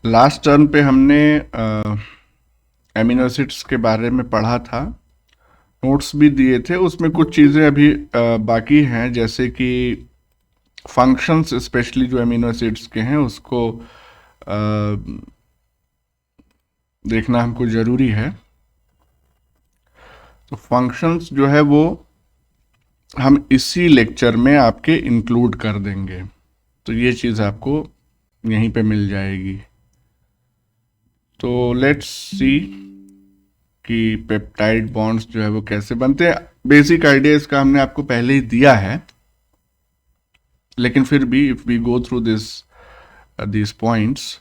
Last term पे हमने amino acids के बारे में पढ़ा था, नोट्स भी दिए थे। उसमें कुछ चीज़ें अभी बाकी हैं, जैसे कि फंक्शंस स्पेशली जो एमिनो एसिड्स के हैं उसको देखना हमको ज़रूरी है। तो फंक्शंस जो है वो हम इसी लेक्चर में आपके इंक्लूड कर देंगे, तो ये चीज़ आपको यहीं पे मिल जाएगी। तो लेट्स सी कि पेप्टाइड बॉन्ड्स जो है वो कैसे बनते हैं। बेसिक आइडिया इसका हमने आपको पहले ही दिया है, लेकिन फिर भी if we go through this points,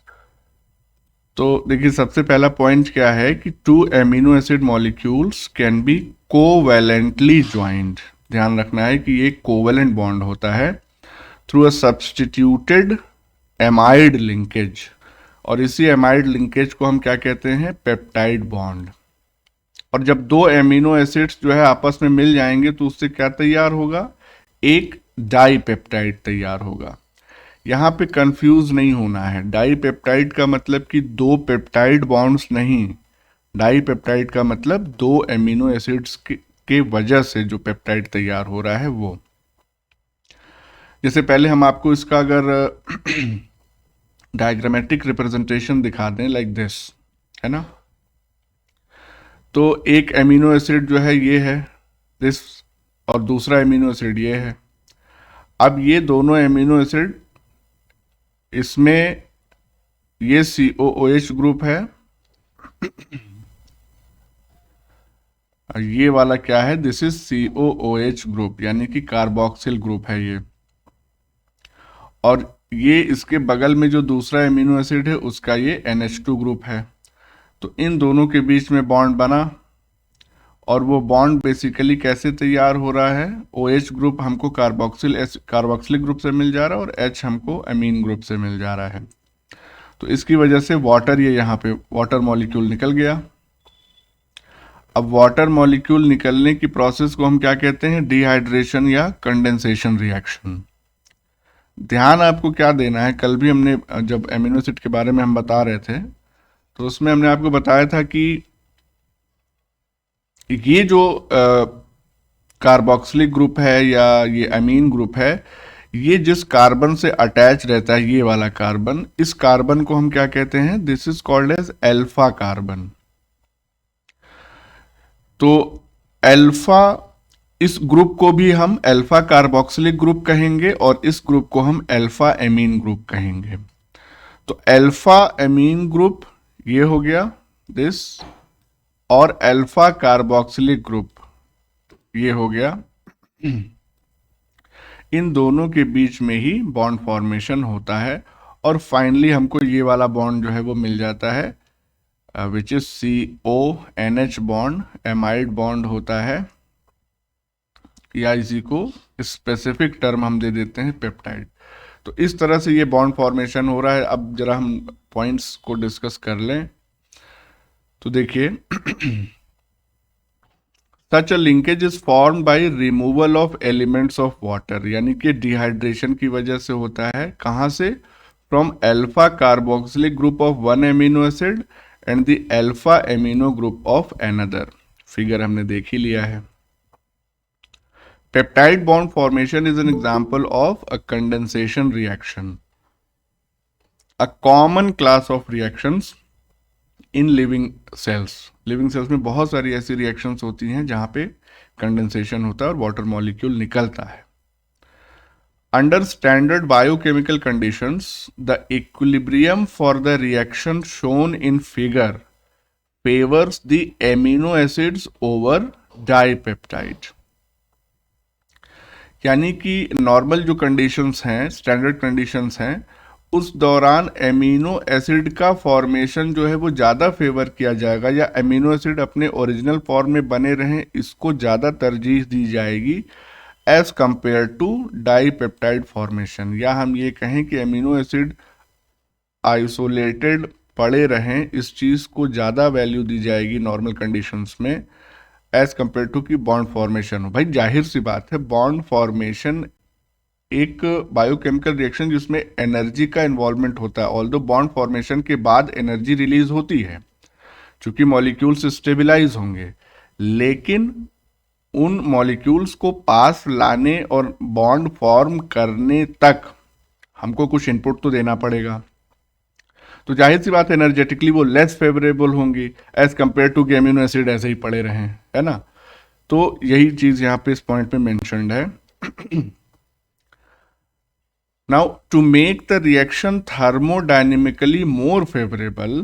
तो देखिए सबसे पहला पॉइंट क्या है कि two amino acid molecules can be covalently joined. ध्यान रखना है कि ये कोवैलेंट बॉन्ड होता है through a substituted amide linkage, और इसी एमाइड लिंकेज को हम क्या कहते हैं, पेप्टाइड बॉन्ड। और जब दो एमिनो एसिड्स जो है आपस में मिल जाएंगे तो उससे क्या तैयार होगा, एक डाईपेप्टाइड तैयार होगा। यहाँ पे कंफ्यूज नहीं होना है, डाईपेप्टाइड का मतलब कि दो पेप्टाइड बॉन्ड्स नहीं, डाईपेप्टाइड का मतलब दो एमिनो एसिड्स के वजह से जो पेप्टाइड तैयार हो रहा है वो। जैसे पहले हम आपको इसका अगर डायग्रामेटिक रिप्रेजेंटेशन दिखा दें लाइक दिस, है ना, तो एक एमिनो एसिड जो है ये है दिस, और दूसरा एमिनो एसिड ये है। अब ये दोनों एमिनो एसिड, इसमें ये COOH ग्रुप है और ये वाला क्या है, दिस इज COOH ग्रुप, यानी कि कार्बोक्सिल ग्रुप है ये। और ये इसके बगल में जो दूसरा एमिनो एसिड है उसका ये NH2 ग्रुप है। तो इन दोनों के बीच में बॉन्ड बना, और वो बॉन्ड बेसिकली कैसे तैयार हो रहा है, OH ग्रुप हमको कार्बोक्सिलिक ग्रुप से मिल जा रहा है और H हमको अमीन ग्रुप से मिल जा रहा है। तो इसकी वजह से वाटर, ये यहाँ पे वाटर मॉलिक्यूल निकल गया। अब वाटर मॉलिक्यूल निकलने की प्रोसेस को हम क्या कहते हैं, डिहाइड्रेशन या कंडेंसेशन रिएक्शन। ध्यान आपको क्या देना है, कल भी हमने जब एमिनो एसिड के बारे में हम बता रहे थे तो उसमें हमने आपको बताया था कि ये जो कार्बोक्सिलिक ग्रुप है या ये अमीन ग्रुप है, ये जिस कार्बन से अटैच रहता है, ये वाला कार्बन, इस कार्बन को हम क्या कहते हैं, this is called as alpha carbon. तो अल्फा, इस ग्रुप को भी हम अल्फा कार्बोक्सिलिक ग्रुप कहेंगे और इस ग्रुप को हम अल्फा एमीन ग्रुप कहेंगे। तो अल्फा एमीन ग्रुप ये हो गया दिस, और अल्फा कार्बोक्सिलिक ग्रुप ये हो गया। इन दोनों के बीच में ही बॉन्ड फॉर्मेशन होता है, और फाइनली हमको ये वाला बॉन्ड जो है वो मिल जाता है which is CONH bond, amide bond होता है, या इसी को स्पेसिफिक टर्म हम दे देते हैं पेप्टाइड। तो इस तरह से ये बॉन्ड फॉर्मेशन हो रहा है। अब जरा हम पॉइंट्स को डिस्कस कर लें। तो देखिए such a linkage is form by removal of elements of water, यानी कि डिहाइड्रेशन की वजह से होता है। कहाँ से, from alpha carboxylic group of one amino acid and the alpha amino group of another. Figure हमने देख ही लिया है। Peptide bond formation is an example of a condensation reaction, a common class of reactions in living cells. Living cells में बहुत सारी ऐसी reactions होती हैं जहां पे कंडेंसेशन होता है और वाटर मॉलिक्यूल निकलता है। Under standard biochemical conditions, the equilibrium for the reaction shown in figure favors the amino acids over dipeptide। यानी कि नॉर्मल जो कंडीशंस हैं, स्टैंडर्ड कंडीशंस हैं, उस दौरान एमिनो एसिड का फॉर्मेशन जो है वो ज़्यादा फेवर किया जाएगा, या एमिनो एसिड अपने ओरिजिनल फॉर्म में बने रहें इसको ज़्यादा तरजीह दी जाएगी as compare to dipeptide formation. या हम ये कहें कि एमिनो एसिड आइसोलेटेड पड़े रहें, इस चीज़ को ज़्यादा वैल्यू दी जाएगी नॉर्मल कंडीशंस में एज कंपेयर टू कि बॉन्ड फॉर्मेशन हो। भाई जाहिर सी बात है, बॉन्ड फॉर्मेशन एक बायोकेमिकल रिएक्शन जिसमें एनर्जी का इन्वॉल्वमेंट होता है, ऑल्दो बॉन्ड फॉर्मेशन के बाद एनर्जी रिलीज होती है क्योंकि मॉलिक्यूल्स स्टेबलाइज होंगे, लेकिन उन मॉलिक्यूल्स को पास लाने और बॉन्ड फॉर्म करने तक हमको कुछ इनपुट तो देना पड़ेगा। तो जाहिर सी बात है एनर्जेटिकली वो लेस फेवरेबल होंगी एज कंपेयर टू कि एमिनो एसिड ऐसे ही पड़े रहें, है ना। तो यही चीज यहाँ पे इस पॉइंट पे मेंशन्ड है। Now to make the reaction thermodynamically more favorable,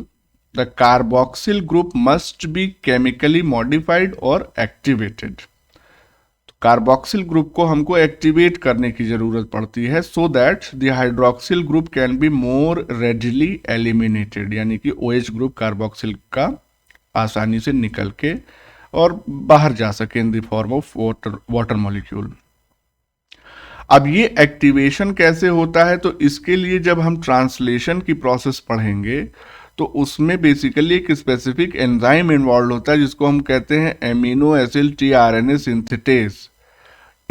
the carboxyl group must be chemically modified or activated. Carboxyl group को हमको एक्टिवेट करने की जरूरत पड़ती है so that the hydroxyl group can be more readily eliminated, यानी कि OH ग्रुप कार्बोक्सिल का आसानी से निकल के और बाहर जा सके in the form of water molecule. अब ये एक्टिवेशन कैसे होता है, तो इसके लिए जब हम ट्रांसलेशन की प्रोसेस पढ़ेंगे तो उसमें बेसिकली एक स्पेसिफिक एंजाइम इन्वॉल्व होता है जिसको हम कहते हैं एमिनो एसिड tRNA सिंथेटेज।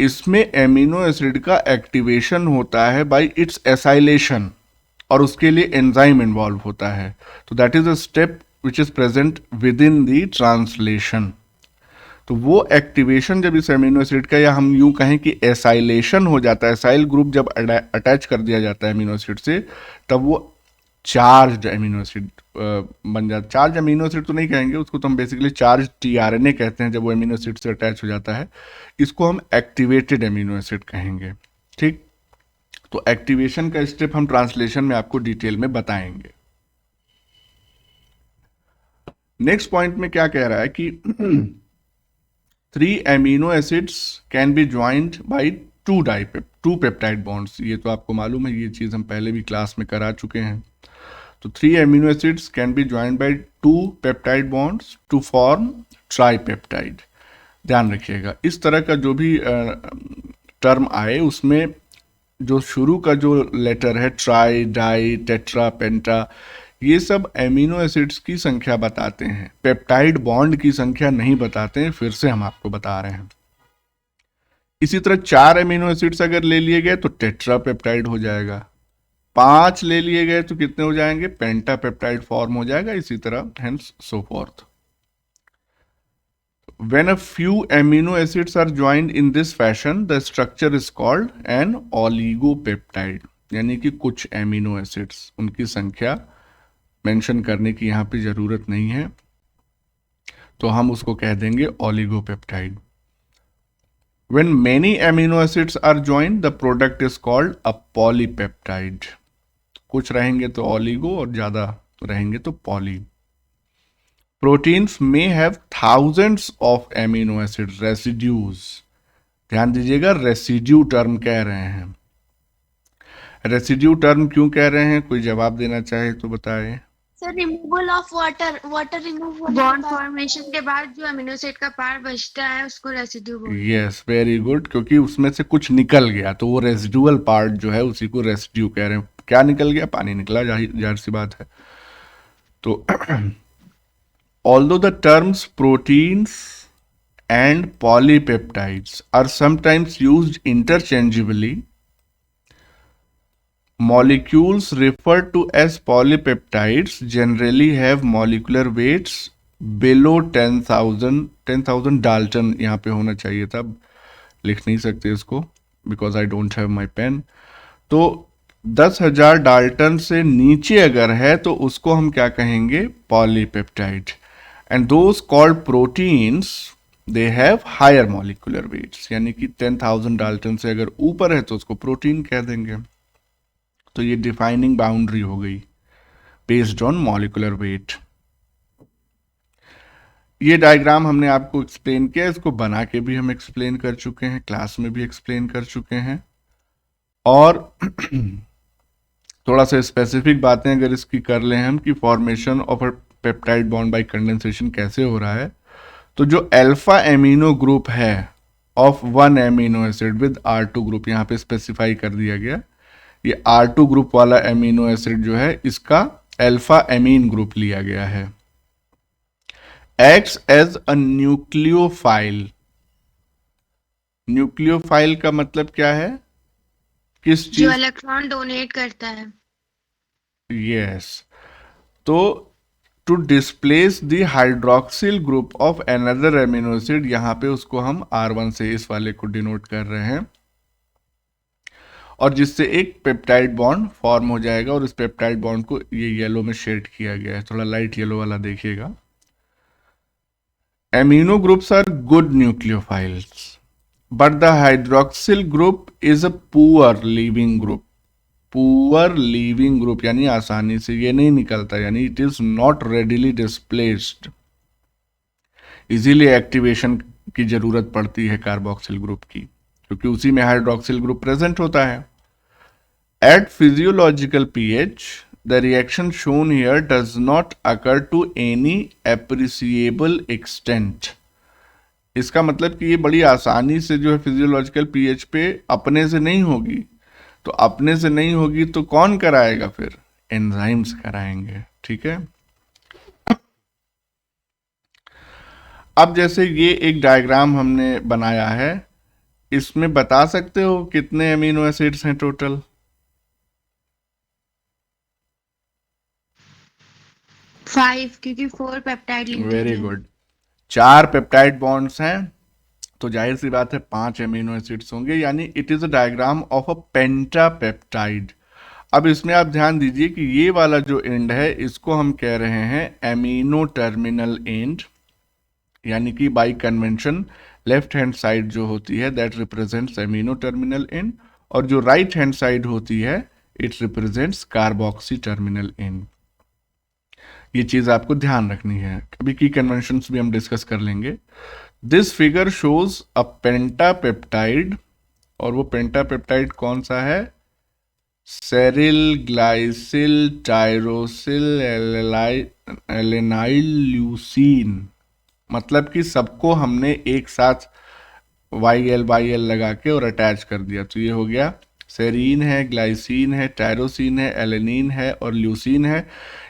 इसमें एमिनो एसिड का एक्टिवेशन होता है बाय इट्स एसाइलेशन और उसके लिए एंजाइम इन्वॉल्व होता है। तो that is a step which is present with in the translation. तो वो एक्टिवेशन जब इस एमिनो एसिड का, या हम यूं कहें कि एसाइलेशन हो जाता है, एसाइल ग्रुप जब अटैच कर दिया जाता है एमिनो एसिड से, तब वो चार्ज एमिनो एसिड बन जाता है। चार्ज एमिनो एसिड तो नहीं कहेंगे उसको, तो हम बेसिकली चार्ज tRNA कहते हैं जब वो एमिनो एसिड से अटैच हो जाता है। इसको हम एक्टिवेटेड एमिनो एसिड कहेंगे, ठीक। तो एक्टिवेशन का स्टेप हम ट्रांसलेशन में आपको डिटेल में बताएंगे। नेक्स्ट पॉइंट में क्या कह रहा है कि 3 amino acids can be joined by 2 peptide bonds। ये तो आपको मालूम है, ये चीज़ हम पहले भी क्लास में करा चुके हैं। तो 3 amino acids can be joined by 2 peptide bonds to form tripeptide। ध्यान रखिएगा, इस तरह का जो भी टर्म आए उसमें जो शुरू का जो लेटर है, ट्राई, डाई, टेट्रा, पेंटा, ये सब एमिनो एसिड्स की संख्या बताते हैं, पेप्टाइड बॉन्ड की संख्या नहीं बताते हैं। फिर से हम आपको बता रहे हैं। इसी तरह 4 एमिनो एसिड्स अगर ले लिए गए तो टेट्रा पेप्टाइड हो जाएगा, 5 ले लिए गए तो कितने हो जाएंगे, पेंटा पेप्टाइड फॉर्म हो जाएगा, इसी तरह hence so forth. When a few amino acids are joined in this fashion, the structure is called an oligopeptide। यानी कि कुछ एमिनो एसिड्स, उनकी संख्या मेंशन करने की यहाँ पे जरूरत नहीं है, तो हम उसको कह देंगे oligopeptide. When many amino acids are joined, the product is called a polypeptide। कुछ रहेंगे तो ओलिगो और ज्यादा रहेंगे तो poly. Proteins may have thousands of amino acid residues। ध्यान दीजिएगा, रेसिड्यू टर्म कह रहे हैं। रेसिड्यू टर्म क्यों कह रहे हैं, कोई जवाब देना चाहे तो बताए। Sir removal of water remove bond formation के बाद जो अमीनो एसिड का पार्ट बचता है उसको रेसिड्यू बोलते हैं। यस, वेरी गुड, क्योंकि उसमें से कुछ निकल गया तो वो रेसिडुअल पार्ट जो है उसी को रेसिड्यू कह रहे हैं। क्या निकल गया, पानी निकला, जाहिर सी बात है। तो although the terms proteins and polypeptides are sometimes used interchangeably, molecules referred to as polypeptides generally have molecular weights below 10,000 dalton, यहाँ पे होना चाहिए था, लिख नहीं सकते इसको because I don't have my pen. तो 10,000 डाल्टन से नीचे अगर है तो उसको हम क्या कहेंगे, polypeptide. And those called proteins they have higher molecular weights, यानी कि 10,000 डाल्टन से अगर ऊपर है तो उसको प्रोटीन कह देंगे। तो ये डिफाइनिंग बाउंड्री हो गई बेस्ड ऑन मॉलिक्यूलर वेट। ये डायग्राम हमने आपको एक्सप्लेन किया, इसको बना के भी हम एक्सप्लेन कर चुके हैं, क्लास में भी एक्सप्लेन कर चुके हैं। और थोड़ा सा स्पेसिफिक बातें अगर इसकी कर लें हम कि formation of a peptide bond by condensation कैसे हो रहा है, तो जो अल्फा एमिनो ग्रुप है of 1 amino acid with R2 group, यहाँ पे स्पेसिफाई कर दिया गया, ये R2 ग्रुप वाला एमिनो एसिड जो है इसका अल्फा एमीन ग्रुप लिया गया है। Acts as a nucleophile. Nucleophile का मतलब क्या है, किस जो चीज? इलेक्ट्रॉन डोनेट करता है। यस। तो to displace the hydroxyl group of another amino acid, यहाँ पे उसको हम R1 से इस वाले को डिनोट कर रहे हैं, और जिससे एक पेप्टाइड बॉन्ड फॉर्म हो जाएगा, और इस पेप्टाइड बॉन्ड को ये येलो में शेड किया गया है, थोड़ा लाइट येलो वाला देखिएगा। Amino groups are good nucleophiles but the hydroxyl group is a poor leaving group. Poor leaving group यानी आसानी से ये नहीं निकलता, यानी it is not readily displaced, easily activation की जरूरत पड़ती है कार्बोक्सिल ग्रुप की, क्योंकि उसी में हाइड्रोक्सिल ग्रुप प्रेजेंट होता है। At physiological pH the reaction shown here does not occur to any appreciable extent। इसका मतलब कि ये बड़ी आसानी से जो है फिजियोलॉजिकल pH पे अपने से नहीं होगी, तो अपने से नहीं होगी तो कौन कराएगा फिर? एंजाइम्स कराएंगे, ठीक है। अब जैसे ये एक डायग्राम हमने बनाया है, इसमें बता सकते हो कितने अमीनो एसिड्स हैं टोटल? 5, क्योंकि 4 पेप्टाइड लिंकेज वेरी है। गुड। 4 पेप्टाइड बॉन्ड्स हैं, तो जाहिर सी बात है 5 एमिनो एसिड्स होंगे, यानी it is a diagram of a pentapeptide. अब इसमें आप ध्यान दीजिए कि ये वाला जो एंड है इसको हम कह रहे हैं एमिनो टर्मिनल एंड, यानी कि by convention left hand side जो होती है that represents amino terminal and, और जो राइट हैंड साइड होती है it represents carboxy terminal and. ये चीज आपको ध्यान रखनी है, अभी की कन्वेंशंस भी हम डिस्कस कर लेंगे। दिस फिगर शोज अ पेंटापेप्टाइड, और वो पेंटापेप्टाइड कौन सा है? सेरिल ग्लाइसिल टायरोसिल एलेनाइल ल्यूसीन। मतलब कि सबको हमने एक साथ YL लगा के और अटैच कर दिया, तो ये हो गया सेरीन है, ग्लाइसिन है, टायरोसिन है, एलेनिन है और ल्यूसीन है।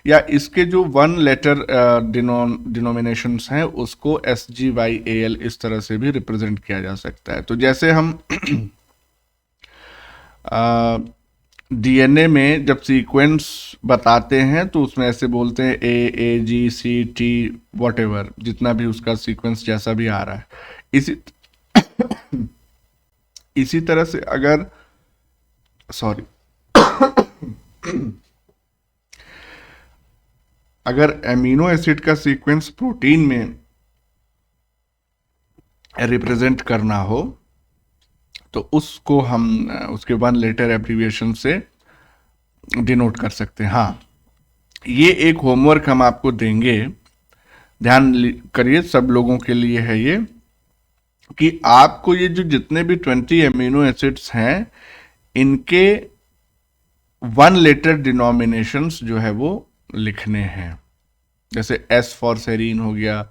या इसके जो वन लेटर डिनोमिनेशंस हैं उसको SGYAL इस तरह से भी रिप्रेजेंट किया जा सकता है। तो जैसे हम DNA में जब सीक्वेंस बताते हैं तो उसमें ऐसे बोलते हैं AGCT वॉटेवर, जितना भी उसका सीक्वेंस जैसा भी आ रहा है। इसी तरह से अगर अगर एमिनो एसिड का सीक्वेंस प्रोटीन में रिप्रेजेंट करना हो तो उसको हम उसके वन लेटर एब्रीविएशन से डिनोट कर सकते हैं। हाँ, ये एक होमवर्क हम आपको देंगे, ध्यान करिए, सब लोगों के लिए है ये, कि आपको ये जो जितने भी 20 एमिनो एसिड्स हैं इनके वन लेटर डिनोमिनेशंस जो है वो लिखने हैं। जैसे S फॉर सेरीन हो गया,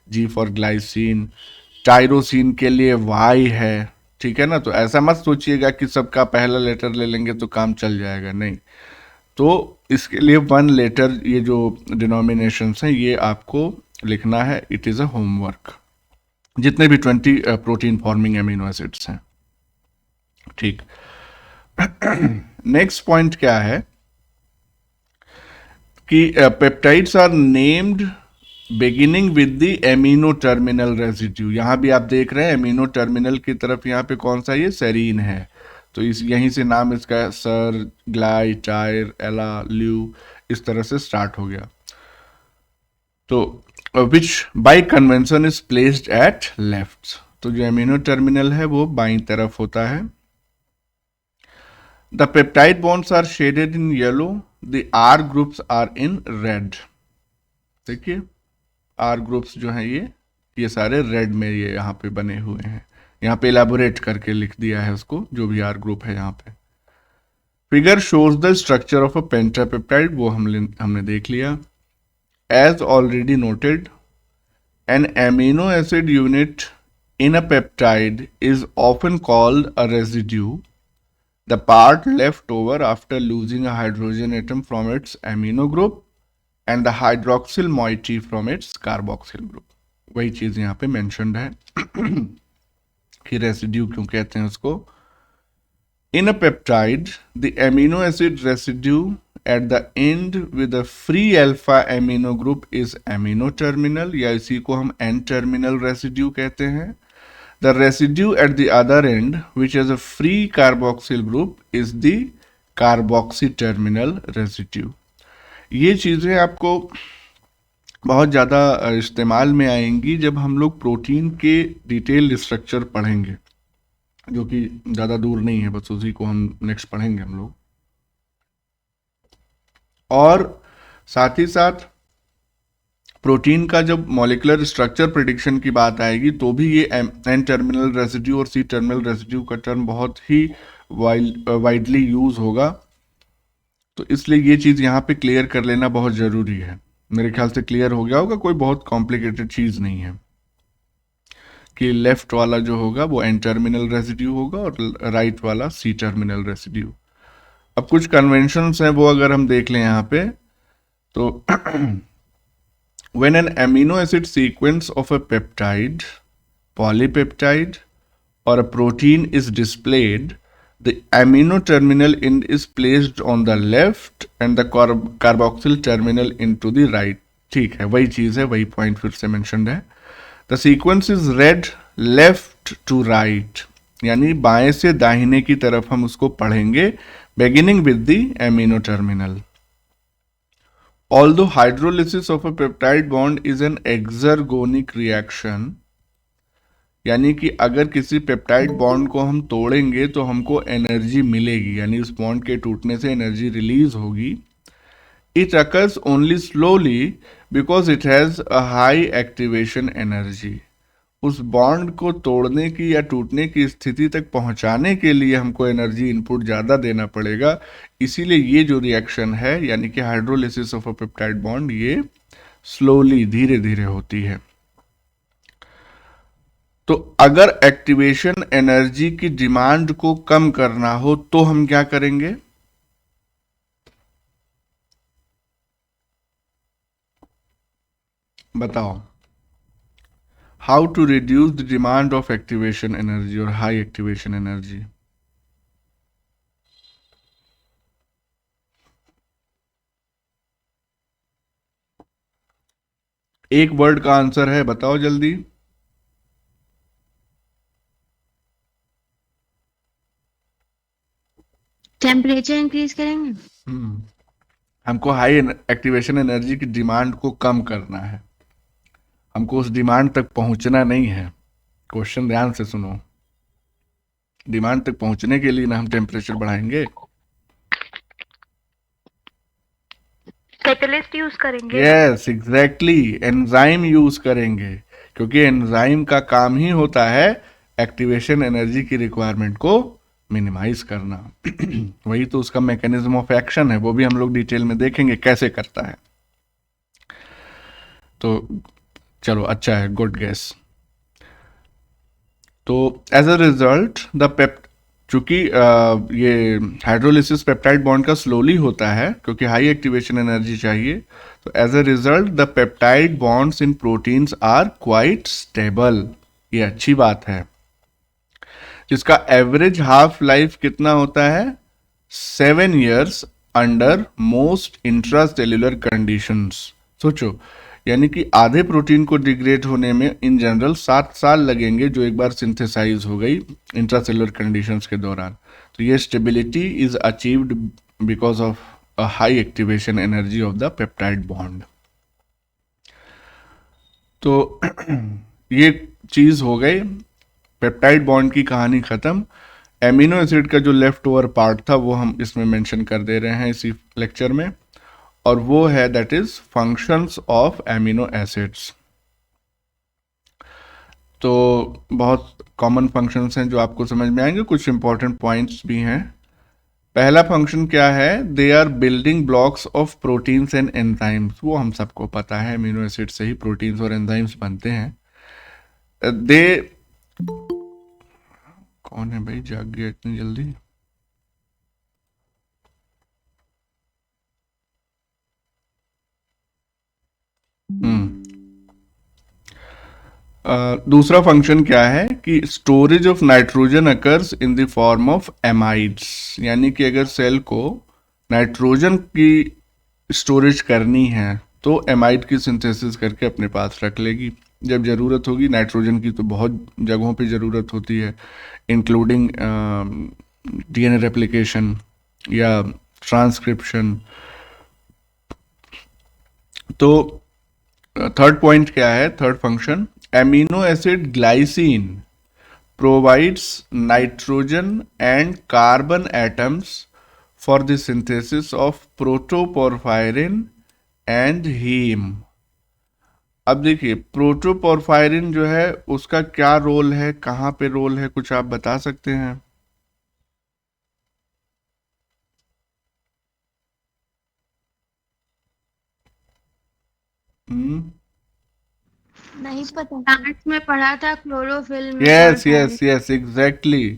G फॉर ग्लाइसिन, टायरोसिन के लिए Y है, ठीक है ना। तो ऐसा मत सोचिएगा कि सबका पहला लेटर ले लेंगे तो काम चल जाएगा, नहीं। तो इसके लिए वन लेटर ये जो डिनोमिनेशंस हैं ये आपको लिखना है, इट इज़ अ होमवर्क, जितने भी 20 प्रोटीन फॉर्मिंग एमिनो एसिड्स हैं, ठीक। नेक्स्ट पॉइंट क्या है कि peptides are named beginning with the amino terminal residue. यहां भी आप देख रहे हैं एमिनो टर्मिनल की तरफ, यहां पे कौन सा? ये सेरीन है, तो इस यहीं से नाम इसका सर, ग्लाई, टायर, एला, ल्यू इस तरह से स्टार्ट हो गया। तो विच bye convention is placed at left, तो जो एमिनो टर्मिनल है वो बाईं तरफ होता है। The peptide bonds are shaded in yellow, the R groups are in red। देखिए R groups जो हैं ये सारे रेड में ये यहाँ पे बने हुए हैं, यहाँ पे इलेबोरेट करके लिख दिया है उसको, जो भी R ग्रुप है यहाँ पे। Figure shows the structure of a pentapeptide, वो हमने देख लिया। As already noted, an amino acid unit in a peptide is often called a residue, the part left over after losing a hydrogen atom from its amino group and the hydroxyl moiety from its carboxyl group। वही चीज यहाँ पे mentioned है कि residue क्यों कहते हैं उसको, In a peptide, the amino acid residue at the end with a free alpha amino group is amino terminal, या इसी को हम N terminal residue कहते हैं. The residue at the other end, which has a free carboxyl group, is the carboxy terminal residue. ये चीज़ें आपको बहुत ज़्यादा इस्तेमाल में आएंगी जब हम लोग प्रोटीन के डिटेल स्ट्रक्चर पढ़ेंगे, जो कि ज़्यादा दूर नहीं है, बस उसी को हम नेक्स्ट पढ़ेंगे हम लोग. और साथ ही साथ प्रोटीन का जब मॉलिक्यूलर स्ट्रक्चर प्रिडिक्शन की बात आएगी तो भी ये एन टर्मिनल रेसिड्यू और सी टर्मिनल रेसिड्यू का टर्म बहुत ही वाइडली यूज होगा. तो इसलिए ये चीज़ यहाँ पे क्लियर कर लेना बहुत ज़रूरी है. मेरे ख्याल से क्लियर हो गया होगा, कोई बहुत कॉम्प्लिकेटेड चीज़ नहीं है कि लेफ्ट वाला जो होगा वो एन टर्मिनल रेसिड्यू होगा और राइट वाला सी टर्मिनल रेसिड्यू. अब कुछ कन्वेंशंस हैं वो अगर हम देख लें यहाँ पे तो when an amino acid sequence of a peptide, polypeptide or a protein is displayed, the amino terminal end is placed on the left and the carboxyl terminal into the right. ठीक है, वही चीज़ है, वही पॉइंट फिर से mentioned है. The sequence is read left to right, यानी बाएं से दाहिने की तरफ हम उसको पढ़ेंगे, beginning with the amino terminal. Although hydrolysis of a peptide bond is an exergonic reaction, यानी कि अगर किसी पेप्टाइड बॉन्ड को हम तोड़ेंगे तो हमको एनर्जी मिलेगी, यानी उस बॉन्ड के टूटने से एनर्जी रिलीज होगी. It occurs only slowly because it has a high activation energy. उस बॉन्ड को तोड़ने की या टूटने की स्थिति तक पहुंचाने के लिए हमको एनर्जी इनपुट ज़्यादा देना पड़ेगा. इसीलिए ये जो रिएक्शन है यानी कि hydrolysis of a peptide bond, ये स्लोली धीरे धीरे होती है. तो अगर एक्टिवेशन एनर्जी की डिमांड को कम करना हो तो हम क्या करेंगे? बताओ. How to reduce the demand of activation energy or high activation energy? एक वर्ड का आंसर है, बताओ जल्दी. टेम्परेचर इंक्रीज करेंगे. हमको हाई एक्टिवेशन एनर्जी की डिमांड को कम करना है, हमको उस डिमांड तक पहुंचना नहीं है. क्वेश्चन ध्यान से सुनो. डिमांड तक पहुंचने के लिए ना हम टेम्परेचर बढ़ाएंगे, कैटलिस्ट यूज करेंगे. यस एग्जैक्टली, एंजाइम यूज करेंगे, क्योंकि एंजाइम का काम ही होता है एक्टिवेशन एनर्जी की रिक्वायरमेंट को मिनिमाइज करना. वही तो उसका मैकेनिज्म ऑफ एक्शन है, वो भी हम लोग डिटेल में देखेंगे कैसे करता है. तो चलो, अच्छा है, गुड गेस. तो एज अ रिजल्ट चूंकि ये हाइड्रोलिसिस पेप्टाइड बॉन्ड का स्लोली होता है क्योंकि हाई एक्टिवेशन एनर्जी चाहिए, तो as a result the peptide bonds in proteins are quite stable. ये अच्छी बात है. जिसका एवरेज हाफ लाइफ कितना होता है? 7 years under most intracellular conditions. सोचो, यानी कि आधे प्रोटीन को डिग्रेड होने में इन जनरल 7 साल लगेंगे जो एक बार सिंथेसाइज हो गई इंट्रासेलुलर कंडीशंस के दौरान. तो ये stability is achieved because of a high activation energy of the peptide bond. तो ये चीज हो गई, पेप्टाइड बॉन्ड की कहानी खत्म. एमिनो एसिड का जो लेफ्ट ओवर पार्ट था वो हम इसमें मेंशन कर दे रहे हैं इसी लेक्चर में, और वो है that is functions of amino acids. तो बहुत कॉमन फंक्शंस हैं जो आपको समझ में आएंगे, कुछ इंपॉर्टेंट पॉइंट्स भी हैं. पहला फंक्शन क्या है? They are building blocks of proteins and enzymes. वो हम सबको पता है, एमिनो एसिड से ही प्रोटीन्स और एंजाइम्स बनते हैं. दे कौन है भाई, जाग गया इतनी जल्दी? दूसरा फंक्शन क्या है कि storage of nitrogen occurs in the form of amides, यानी कि अगर सेल को नाइट्रोजन की स्टोरेज करनी है तो एमाइड की सिंथेसिस करके अपने पास रख लेगी। जब ज़रूरत होगी नाइट्रोजन की, तो बहुत जगहों पे ज़रूरत होती है, इंक्लूडिंग डीएनए रेप्लिकेशन या ट्रांसक्रिप्शन। तो थर्ड पॉइंट क्या है, third function, amino acid glycine provides nitrogen and carbon atoms for the synthesis of protoporphyrin and heme। अब देखिए प्रोटोपोरफायरिन जो है उसका क्या रोल है, कहाँ पे रोल है, कुछ आप बता सकते हैं? नहीं पता, आर्ट्स में पढ़ा था क्लोरोफिल में। Yes yes yes exactly,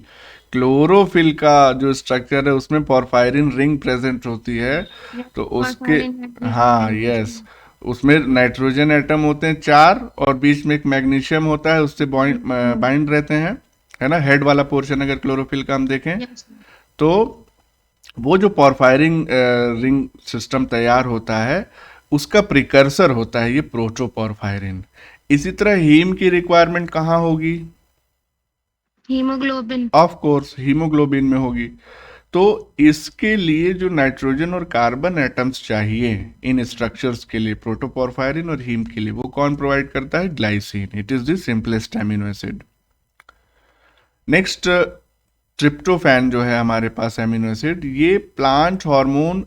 chlorophyll का जो स्ट्रक्चर है उसमें पोरफायरिन रिंग प्रेजेंट होती है, तो उसके, हाँ यस, उसमें नाइट्रोजन एटम होते हैं 4 और बीच में एक मैग्नीशियम होता है, उससे बाइंड रहते हैं, है ना, हेड वाला पोर्शन अगर क्लोरोफिल का हम देखें तो वो जो पोरफायरिन रिंग सिस्टम तैयार होता है उसका प्रिकर्सर होता है ये प्रोटोपोरफायरिन। इसी तरह हीम की रिक्वायरमेंट कहाँ होगी? हीमोग्लोबिन, ऑफ कोर्स हीमोग्लोबिन में होगी। तो इसके लिए जो नाइट्रोजन और कार्बन एटम्स चाहिए इन स्ट्रक्चर्स के लिए, प्रोटोपोरफायरिन और हीम के लिए, वो कौन प्रोवाइड करता है? Glycine. It is the simplest amino acid. Next, tryptophan जो है हमारे पास एमिनो एसिड, ये प्लांट हार्मोन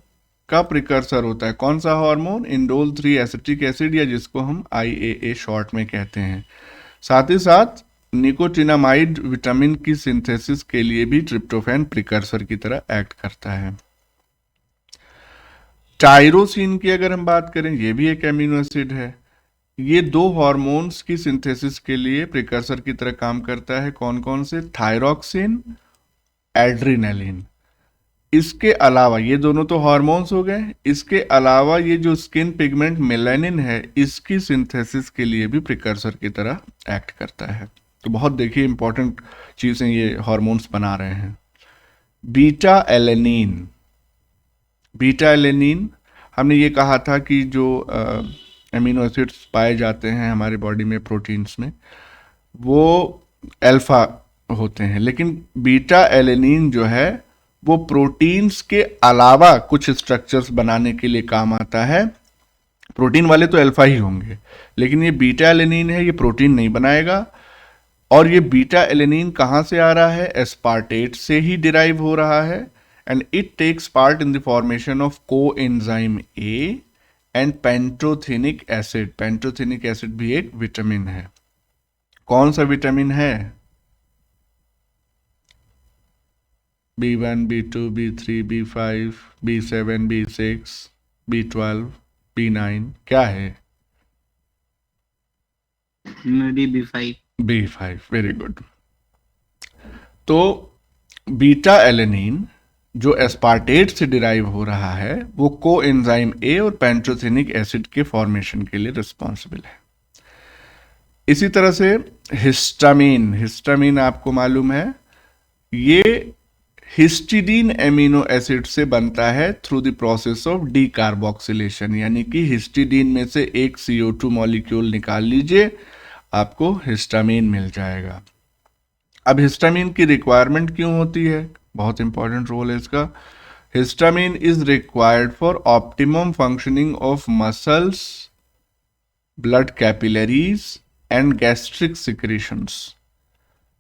का प्रिकर्सर होता है। कौन सा हार्मोन? इंडोल 3 एसिटिक एसिड, या जिसको हम IAA शॉर्ट में कहते हैं। साथ ही साथ निकोटिनामाइड विटामिन की सिंथेसिस के लिए भी ट्रिप्टोफैन प्रिकर्सर की तरह एक्ट करता है। टायरोसिन की अगर हम बात करें, ये भी एक एमिनो एसिड है। ये 2 हार्मोन्स की सिंथेसिस के लिए प्रिकर्सर की तरह काम करता है। कौन कौन से? Thyroxine, adrenaline. इसके अलावा ये दोनों तो हार्मोन्स हो गए, इसके अलावा ये जो स्किन पिगमेंट मेलानिन है, इसकी सिंथेसिस के लिए भी प्रिकर्सर की तरह एक्ट करता है। तो बहुत देखिए इंपॉर्टेंट चीज़ें ये हार्मोन्स बना रहे हैं। बीटा एलेनिन, बीटा एलेनिन, हमने ये कहा था कि जो एमिनो एसिड्स पाए जाते हैं हमारे बॉडी में प्रोटीन्स में, वो अल्फा होते हैं, लेकिन बीटा एलेनिन जो है वो प्रोटीन्स के अलावा कुछ स्ट्रक्चर्स बनाने के लिए काम आता है। प्रोटीन वाले तो अल्फा ही होंगे, लेकिन ये बीटा एलेनिन है, ये प्रोटीन नहीं बनाएगा। और ये बीटा एलेनिन कहाँ से आ रहा है? एस्पार्टेट से ही डिराइव हो रहा है। And it takes part in the formation of coenzyme A and pantothenic acid. Pantothenic acid भी एक विटामिन है। कौन सा विटामिन है? B1, B2, B3, B5, B7, B6, B12, B9, क्या है? B5। B5, very good. तो बीटा एलेनिन जो एस्पार्टेट से डिराइव हो रहा है, वो कोएंजाइम ए और पेंटोथेनिक एसिड के फॉर्मेशन के लिए रिस्पॉन्सिबल है। इसी तरह से हिस्टामिन, हिस्टामिन आपको मालूम है, ये हिस्टिडीन एमिनो एसिड से बनता है through the process of decarboxylation, यानी कि हिस्टिडीन में से एक CO2 मॉलिक्यूल निकाल लीजिए, आपको हिस्टामिन मिल जाएगा। अब हिस्टामिन की रिक्वायरमेंट क्यों होती है? बहुत इंपॉर्टेंट रोल है इसका। Histamine is required for optimum functioning of muscles, blood capillaries and gastric secretions.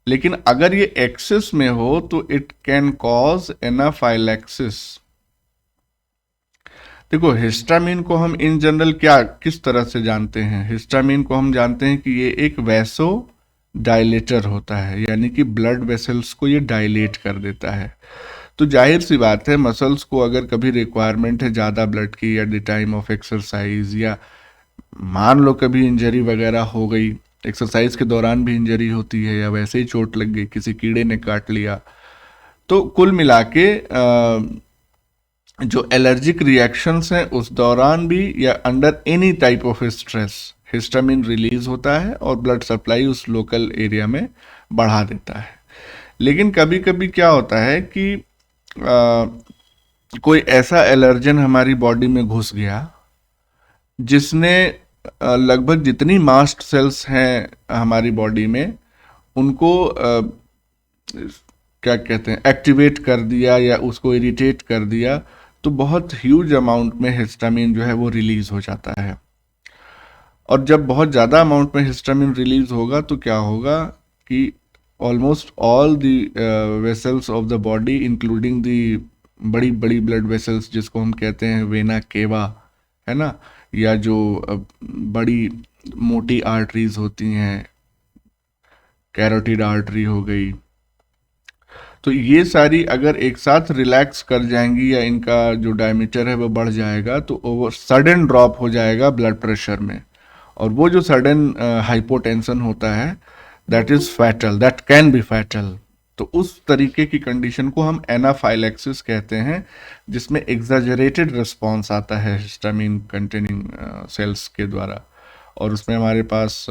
लेकिन अगर ये एक्सेस में हो तो इट कैन कॉज एनाफाइलैक्सिस। देखो, हिस्टामिन को हम इन जनरल क्या किस तरह से जानते हैं? हिस्टामिन को हम जानते हैं कि ये एक वैसो डायलेटर होता है, यानी कि ब्लड वेसल्स को ये डायलेट कर देता है। तो जाहिर सी बात है, मसल्स को अगर कभी रिक्वायरमेंट है ज़्यादा ब्लड की, या द टाइम ऑफ एक्सरसाइज, या मान लो कभी इंजरी वगैरह हो गई, एक्सरसाइज के दौरान भी इंजरी होती है, या वैसे ही चोट लग गई, किसी कीड़े ने काट लिया, तो कुल मिला के जो एलर्जिक रिएक्शंस हैं उस दौरान भी, या under any type of stress, histamine release होता है और ब्लड सप्लाई उस लोकल एरिया में बढ़ा देता है। लेकिन कभी कभी क्या होता है कि कोई ऐसा एलर्जन हमारी बॉडी में घुस गया जिसने लगभग जितनी मास्ट सेल्स हैं हमारी बॉडी में उनको क्या कहते हैं एक्टिवेट कर दिया या उसको इरिटेट कर दिया, तो बहुत ह्यूज अमाउंट में हिस्टामिन जो है वो रिलीज हो जाता है। और जब बहुत ज़्यादा अमाउंट में हिस्टामिन रिलीज होगा तो क्या होगा कि almost all the vessels of the body including the बड़ी बड़ी ब्लड वेसल्स जिसको हम कहते हैं वेना केवा, है ना, या जो बड़ी मोटी आर्टरीज होती हैं, कैरोटिड आर्टरी हो गई, तो ये सारी अगर एक साथ रिलैक्स कर जाएंगी या इनका जो डायमीटर है वो बढ़ जाएगा तो ओवर सडन ड्रॉप हो जाएगा ब्लड प्रेशर में, और वो जो सडन हाइपोटेंशन होता है that is fatal, that can be fatal. तो उस तरीके की कंडीशन को हम एनाफाइलैक्सिस कहते हैं, जिसमें एग्जैजरेटेड रिस्पॉन्स आता है हिस्टामिन कंटेनिंग सेल्स के द्वारा, और उसमें हमारे पास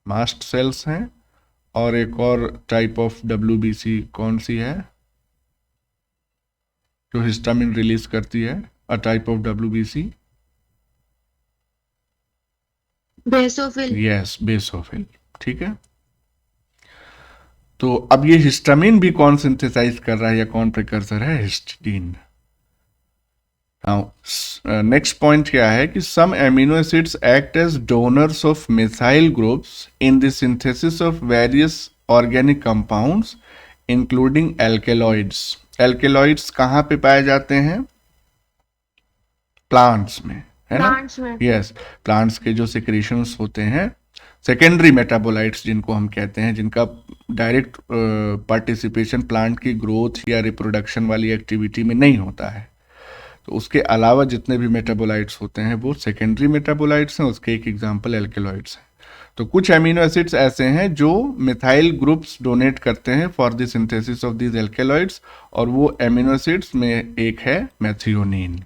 मास्ट सेल्स हैं और एक और टाइप ऑफ WBC कौन सी है जो हिस्टामिन रिलीज करती है, a type of WBC, basophil. Yes basophil, ठीक है। तो अब ये हिस्टामिन भी कौन सिंथेसाइज कर रहा है या कौन प्रिकर्सर है, हिस्टीडीन। नेक्स्ट पॉइंट क्या है कि some amino acids act as donors of methyl groups in the synthesis of various organic compounds including alkaloids. Alkaloids कहाँ पे पाए जाते हैं, प्लांट्स में, है ना, प्लांट्स में। यस, प्लांट्स के जो सिक्रीशंस होते हैं, सेकेंडरी मेटाबोलाइट्स जिनको हम कहते हैं, जिनका डायरेक्ट पार्टिसिपेशन प्लांट की ग्रोथ या रिप्रोडक्शन वाली एक्टिविटी में नहीं होता है, तो उसके अलावा जितने भी मेटाबोलाइट्स होते हैं वो सेकेंडरी मेटाबोलाइट्स हैं। उसके एक एग्जांपल एल्केलॉइड्स हैं। तो कुछ एमिनो एसिड्स ऐसे हैं जो मिथाइल ग्रुप्स डोनेट करते हैं for the synthesis of these alkaloids, और वो एमिनो एसिड्स में एक है मेथियोनिन।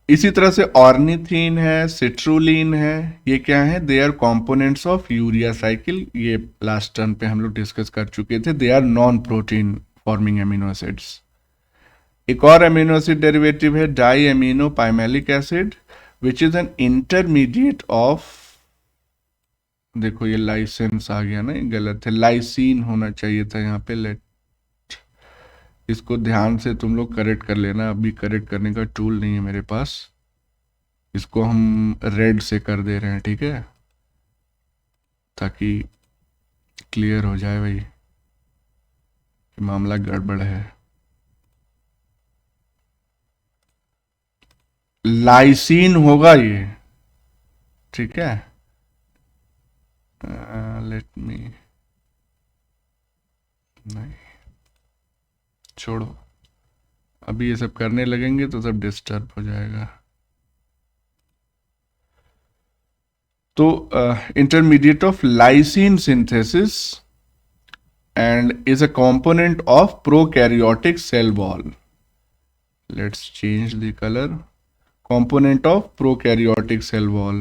इसी तरह से ऑर्निथीन है, सिट्रुलिन है, ये क्या है, they are components of urea cycle. ये लास्ट टर्म पे हम लोग डिस्कस कर चुके थे। They are non protein forming amino acids. एक और अमीनो एसिड डेरिवेटिव है di amino pimelic acid, which is an intermediate of, देखो ये लाइसेंस आ गया ना, ये गलत है, लाइसीन होना चाहिए था यहाँ पे, लेट, इसको ध्यान से तुम लोग करेक्ट कर लेना। अभी करेक्ट करने का टूल नहीं है मेरे पास, इसको हम रेड से कर दे रहे हैं, ठीक है, ताकि क्लियर हो जाए भाई कि मामला गड़बड़ है। लाइसीन होगा ये, ठीक है, लेट मी, नहीं छोड़ो, अभी ये सब करने लगेंगे तो सब डिस्टर्ब हो जाएगा। तो intermediate of lysine synthesis and is a component of prokaryotic cell wall. Let's change the color. Component of prokaryotic cell wall.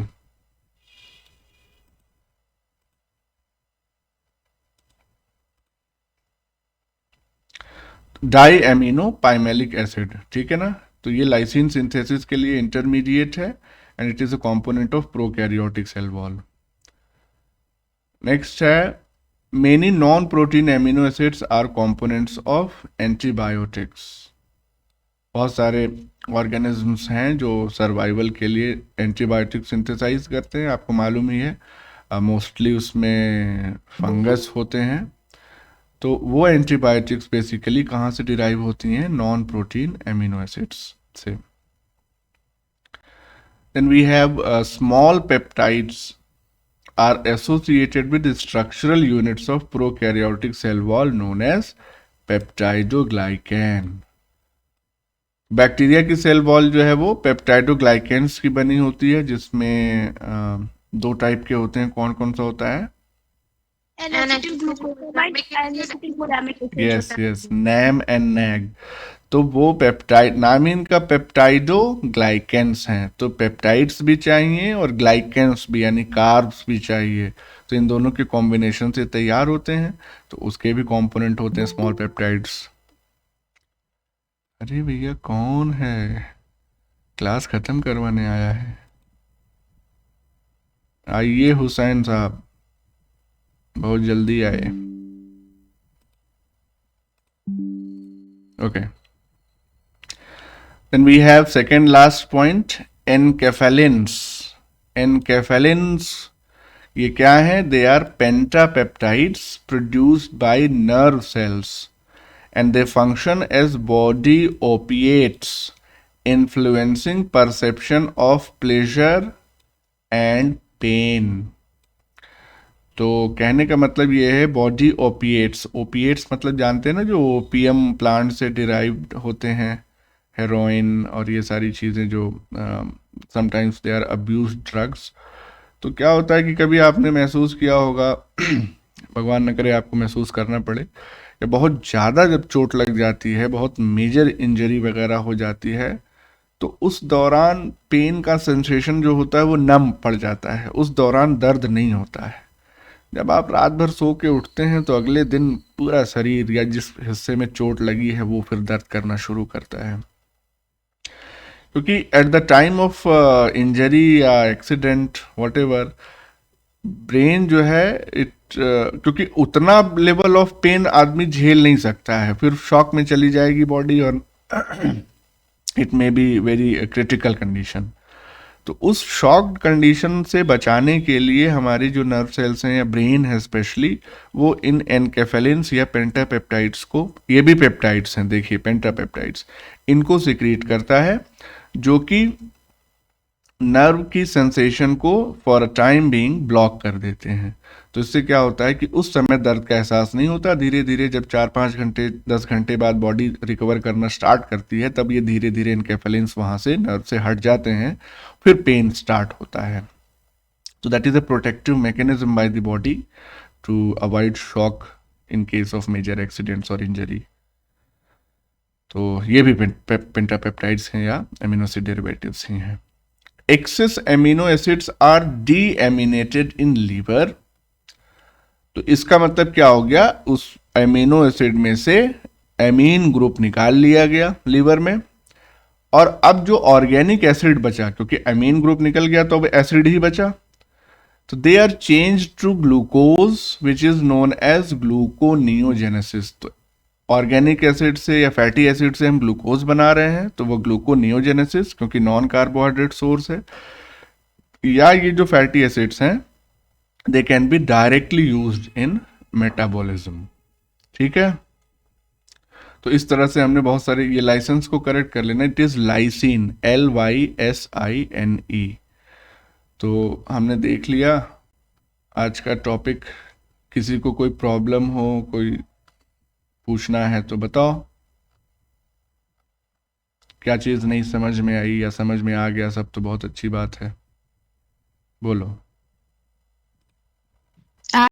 Di amino pimelic acid, ठीक है ना, तो ये लाइसिन सिंथेसिस के लिए इंटरमीडिएट है and it is a component of prokaryotic cell wall. Next है many non protein amino acids are components of antibiotics. बहुत सारे ऑर्गेनिजम्स हैं जो सर्वाइवल के लिए एंटीबायोटिक सिंथेसाइज करते हैं, आपको मालूम ही है, मोस्टली उसमें फंगस होते हैं। तो वो एंटीबायोटिक्स बेसिकली कहाँ से डिराइव होती हैं, नॉन प्रोटीन एमिनो एसिड्स से। Then we have small peptides are associated with structural units of prokaryotic cell wall known as peptidoglycan. Bacteria की सेल वॉल जो है वो पेप्टाइडोग्लाइकेन्स की बनी होती है, जिसमें दो टाइप के होते हैं। कौन कौन सा होता है, yes yes, NAM and NAG. तो वो पेप्टाइड, नामिन का पेप्टाइडो ग्लाइकेंस हैं, तो पेप्टाइड्स भी चाहिए और ग्लाइकेंस भी, यानी कार्ब्स भी चाहिए। तो इन दोनों के कॉम्बिनेशन से तैयार होते हैं, तो उसके भी कंपोनेंट होते हैं स्मॉल पेप्टाइड्स। अरे भैया कौन है, क्लास खत्म करवाने आया है? आइए हुसैन साहब, बहुत जल्दी आए। Okay, then we have second last point, enkephalins। enkephalins ये क्या है? They are pentapeptides produced by nerve cells and they function as body opiates influencing perception of pleasure and pain। तो कहने का मतलब ये है बॉडी ओपिएट्स। ओपिएट्स मतलब जानते हैं ना, जो ओपियम प्लांट से डिराइव्ड होते हैं, हेरोइन और ये सारी चीज़ें जो sometimes they are abused drugs. तो क्या होता है कि कभी आपने महसूस किया होगा भगवान न करे आपको महसूस करना पड़े, या बहुत ज़्यादा जब चोट लग जाती है, बहुत मेजर इंजरी वगैरह हो जाती है, तो उस दौरान पेन का सेंसेशन जो होता है वो नम पड़ जाता है, उस दौरान दर्द नहीं होता है। जब आप रात भर सो के उठते हैं तो अगले दिन पूरा शरीर या जिस हिस्से में चोट लगी है वो फिर दर्द करना शुरू करता है, क्योंकि at the time of injury या एक्सीडेंट वॉट एवर, ब्रेन जो है क्योंकि उतना लेवल ऑफ पेन आदमी झेल नहीं सकता है, फिर शॉक में चली जाएगी बॉडी और it may be very critical condition. तो उस शॉक्ड कंडीशन से बचाने के लिए हमारी जो नर्व सेल्स हैं या ब्रेन है स्पेशली, वो इन एनकेफेलिन्स या पेंटापेप्टाइड्स को, ये भी पेप्टाइड्स हैं देखिए पेंटापेप्टाइड्स, इनको सिक्रीट करता है, जो कि नर्व की सेंसेशन को for a time being block कर देते हैं। तो इससे क्या होता है कि उस समय दर्द का एहसास नहीं होता, धीरे धीरे जब 4-5 घंटे 10 घंटे बाद बॉडी रिकवर करना स्टार्ट करती है, तब ये धीरे धीरे एनकेफेलिन्स वहाँ से नर्व से हट जाते हैं, फिर पेन स्टार्ट होता है। तो that is a protective mechanism by the body to avoid shock in case of major accidents और इंजरी। तो ये भी पेंटापेप्टाइड्स हैं या एमिनो एसिड डेरिवेटिव्स ही हैं। Excess amino acids are deaminated in liver. तो इसका मतलब क्या हो गया, उस एमिनो एसिड में से एमीन ग्रुप निकाल लिया गया लीवर में, और अब जो ऑर्गेनिक एसिड बचा, क्योंकि एमीन ग्रुप निकल गया तो अब एसिड ही बचा, तो they are change to glucose which is known as gluconeogenesis. तो ऑर्गेनिक एसिड से या फैटी एसिड से हम ग्लूकोज बना रहे हैं, तो वो ग्लूकोनियोजेनेसिस, क्योंकि नॉन कार्बोहाइड्रेट सोर्स है। या ये जो फैटी एसिड्स हैं they can be directly used in metabolism. ठीक है, तो इस तरह से हमने बहुत सारे, ये लाइसेंस को करेक्ट कर लेना, इट इज लाइसिन, LYSINE। तो हमने देख लिया आज का टॉपिक। किसी को कोई प्रॉब्लम हो, कोई पूछना है तो बताओ, क्या चीज़ नहीं समझ में आई या समझ में आ गया सब तो बहुत अच्छी बात है, बोलो।